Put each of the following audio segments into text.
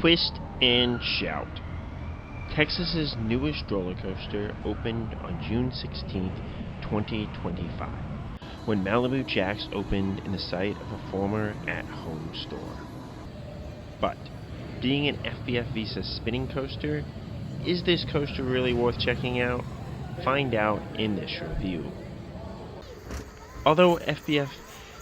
Twist and Shout. Texas's newest roller coaster opened on June 16, 2025, when Malibu Jack's opened in the site of a former at-home store. But, being an SBF Visa spinning coaster, is this coaster really worth checking out? Find out in this review. Although SBF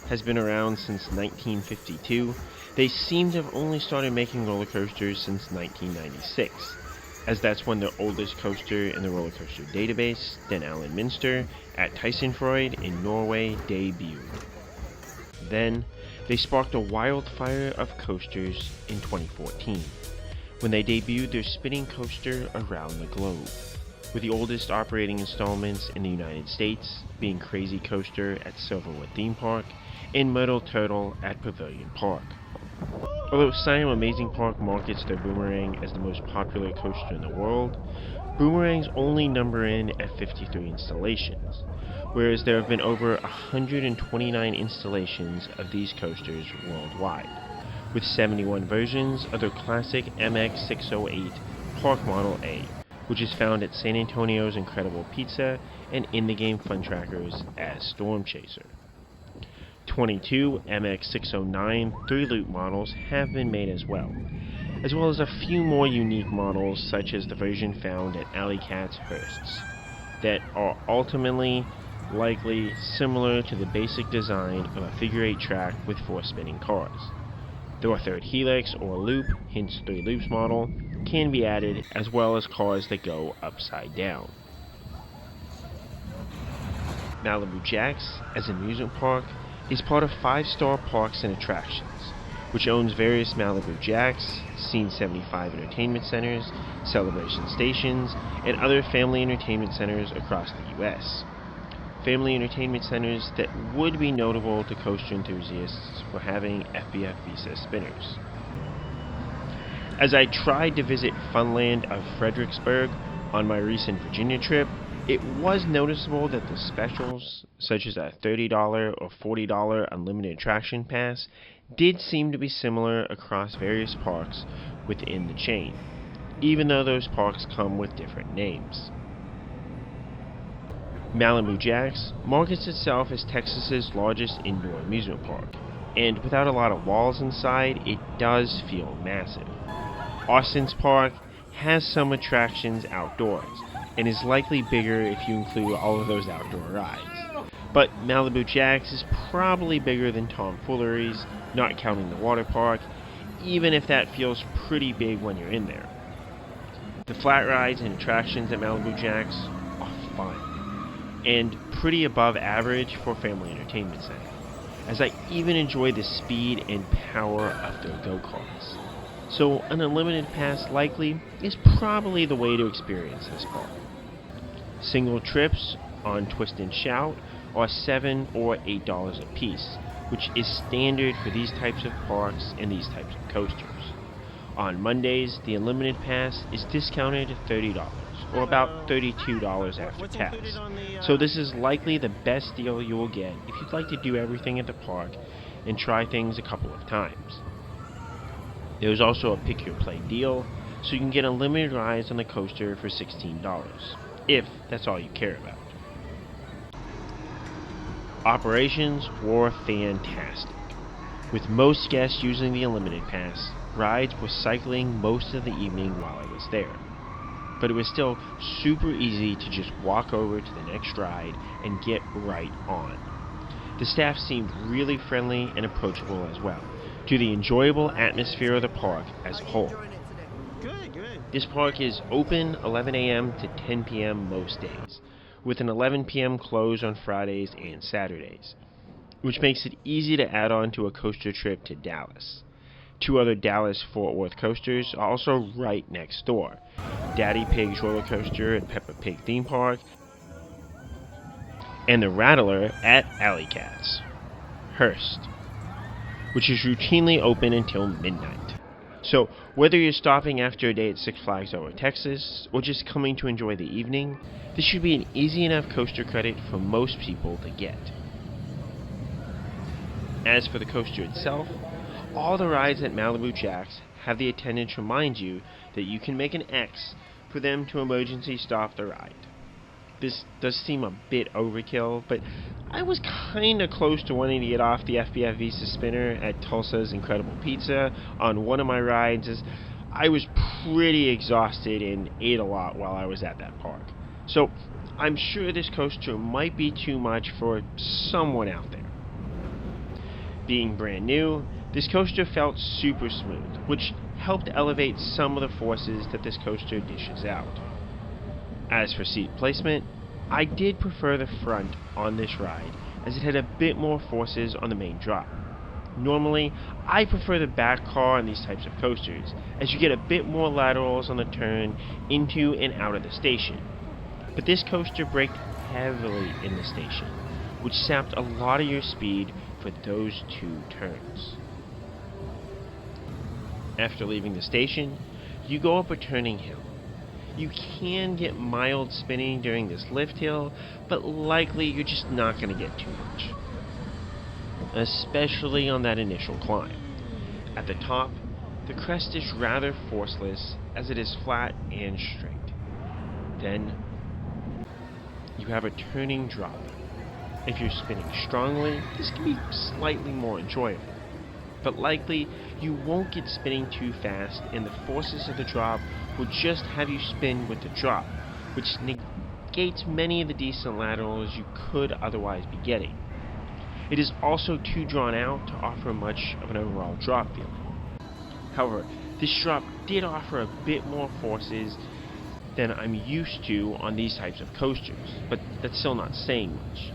has been around since 1952, they seem to have only started making roller coasters since 1996, as that's when the oldest coaster in the roller coaster database, Den Allen Minster, at Tysonfrøyd in Norway, debuted. Then, they sparked a wildfire of coasters in 2014, when they debuted their spinning coaster around the globe, with the oldest operating installments in the United States being Crazy Coaster at Silverwood Theme Park and Myrtle Turtle at Pavilion Park. Although Siam Amazing Park markets their Boomerang as the most popular coaster in the world, Boomerangs only number in at 53 installations, whereas there have been over 129 installations of these coasters worldwide, with 71 versions of their classic MX608 Park Model A, which is found at San Antonio's Incredible Pizza and in the game Fun Trackers as Storm Chaser. 22 MX609 3-loop models have been made as well as a few more unique models such as the version found at Alley Cat's Hearsts, that are ultimately likely similar to the basic design of a figure-8 track with 4 spinning cars. Though a third helix or loop, hence 3 loops model, can be added, as well as cars that go upside down. Malibu Jack's, as an amusement park, is part of 5-Star Parks and Attractions, which owns various Malibu Jacks, Scene 75 entertainment centers, celebration stations, and other family entertainment centers across the U.S. Family entertainment centers that would be notable to coaster enthusiasts for having SBF Visa spinners. As I tried to visit Funland of Fredericksburg on my recent Virginia trip, it was noticeable that the specials, such as a $30 or $40 unlimited attraction pass, did seem to be similar across various parks within the chain, even though those parks come with different names. Malibu Jack's markets itself as Texas's largest indoor amusement park, and without a lot of walls inside, it does feel massive. Austin's park has some attractions outdoors, and is likely bigger if you include all of those outdoor rides. But Malibu Jack's is probably bigger than Tomfoolery's, not counting the water park, even if that feels pretty big when you're in there. The flat rides and attractions at Malibu Jack's are fun, and pretty above average for family entertainment center, as I even enjoy the speed and power of their go-karts. So an unlimited pass likely is probably the way to experience this park. Single trips on Twist and Shout are $7 or $8 a piece, which is standard for these types of parks and these types of coasters. On Mondays, the unlimited pass is discounted to $30, or about $32 after tax. So this is likely the best deal you will get if you'd like to do everything at the park and try things a couple of times. There's also a pick-your-play deal, so you can get unlimited rides on the coaster for $16, if that's all you care about. Operations were fantastic, with most guests using the unlimited pass. Rides were cycling most of the evening while I was there, but it was still super easy to just walk over to the next ride and get right on. The staff seemed really friendly and approachable as well, to the enjoyable atmosphere of the park as a whole. This park is open 11 a.m. to 10 p.m. most days, with an 11 p.m. close on Fridays and Saturdays, which makes it easy to add on to a coaster trip to Dallas. 2 other Dallas-Fort Worth coasters are also right next door: Daddy Pig's roller coaster at Peppa Pig Theme Park, and the Rattler at Alley Cat's Hearst, which is routinely open until midnight. So, whether you're stopping after a day at Six Flags Over Texas, or just coming to enjoy the evening, this should be an easy enough coaster credit for most people to get. As for the coaster itself, all the rides at Malibu Jack's have the attendants remind you that you can make an X for them to emergency stop the ride. This does seem a bit overkill, but I was kinda close to wanting to get off the SBF Visa spinner at Tulsa's Incredible Pizza on one of my rides, as I was pretty exhausted and ate a lot while I was at that park. So I'm sure this coaster might be too much for someone out there. Being brand new, this coaster felt super smooth, which helped elevate some of the forces that this coaster dishes out. As for seat placement, I did prefer the front on this ride, as it had a bit more forces on the main drop. Normally, I prefer the back car on these types of coasters, as you get a bit more laterals on the turn into and out of the station. But this coaster braked heavily in the station, which sapped a lot of your speed for those two turns. After leaving the station, you go up a turning hill. You can get mild spinning during this lift hill, but likely you're just not going to get too much, especially on that initial climb. At the top, the crest is rather forceless as it is flat and straight. Then, you have a turning drop. If you're spinning strongly, this can be slightly more enjoyable, but likely you won't get spinning too fast, and the forces of the drop will just have you spin with the drop, which negates many of the decent laterals you could otherwise be getting. It is also too drawn out to offer much of an overall drop feeling. However, this drop did offer a bit more forces than I'm used to on these types of coasters, but that's still not saying much.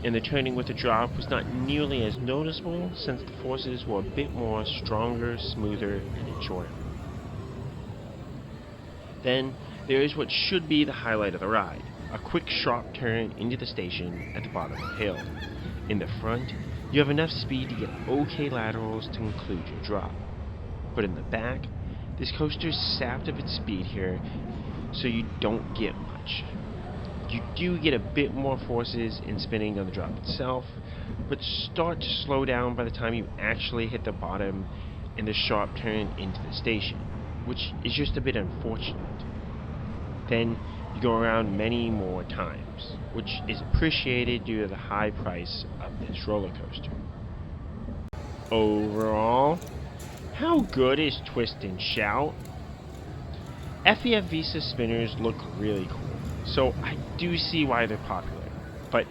And the turning with the drop was not nearly as noticeable, since the forces were a bit more stronger, smoother, and enjoyable. Then, there is what should be the highlight of the ride, a quick sharp turn into the station at the bottom of the hill. In the front, you have enough speed to get okay laterals to conclude your drop. But in the back, this coaster is sapped of its speed here, so you don't get much. You do get a bit more forces in spinning on the drop itself, but start to slow down by the time you actually hit the bottom and the sharp turn into the station, which is just a bit unfortunate. Then you go around many more times, which is appreciated due to the high price of this roller coaster. Overall, how good is Twist and Shout? SBF Visa spinners look really cool, so I do see why they're popular, but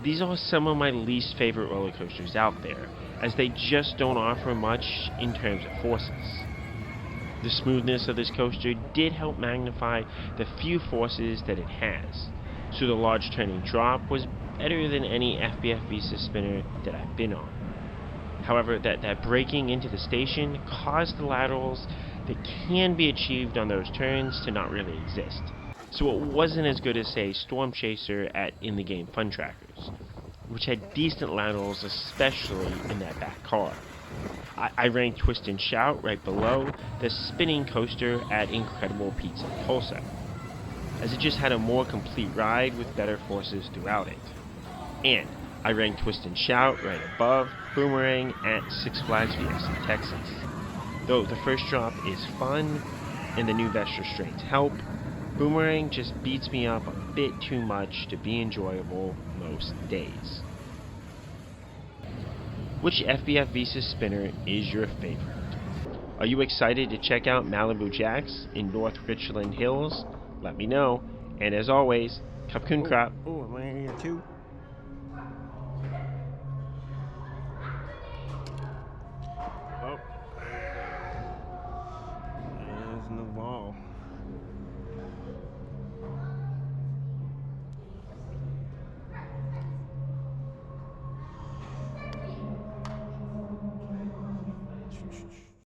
these are some of my least favorite roller coasters out there, as they just don't offer much in terms of forces. The smoothness of this coaster did help magnify the few forces that it has, so the large turning drop was better than any SBF Visa spinner that I've been on. However, that braking into the station caused the laterals that can be achieved on those turns to not really exist, so it wasn't as good as, say, Storm Chaser at In the Game Fun Trackers, which had decent laterals, especially in that back car. I ranked Twist and Shout right below the spinning coaster at Incredible Pizza Tulsa, as it just had a more complete ride with better forces throughout it. And I ranked Twist and Shout right above Boomerang at Six Flags Fiesta Texas. Though the first drop is fun and the new vest restraints help, Boomerang just beats me up a bit too much to be enjoyable most days. Which SBF Visa spinner is your favorite? Are you excited to check out Malibu Jack's in North Richland Hills? Let me know. And as always, Kapkun Krap. Oh, am I here too?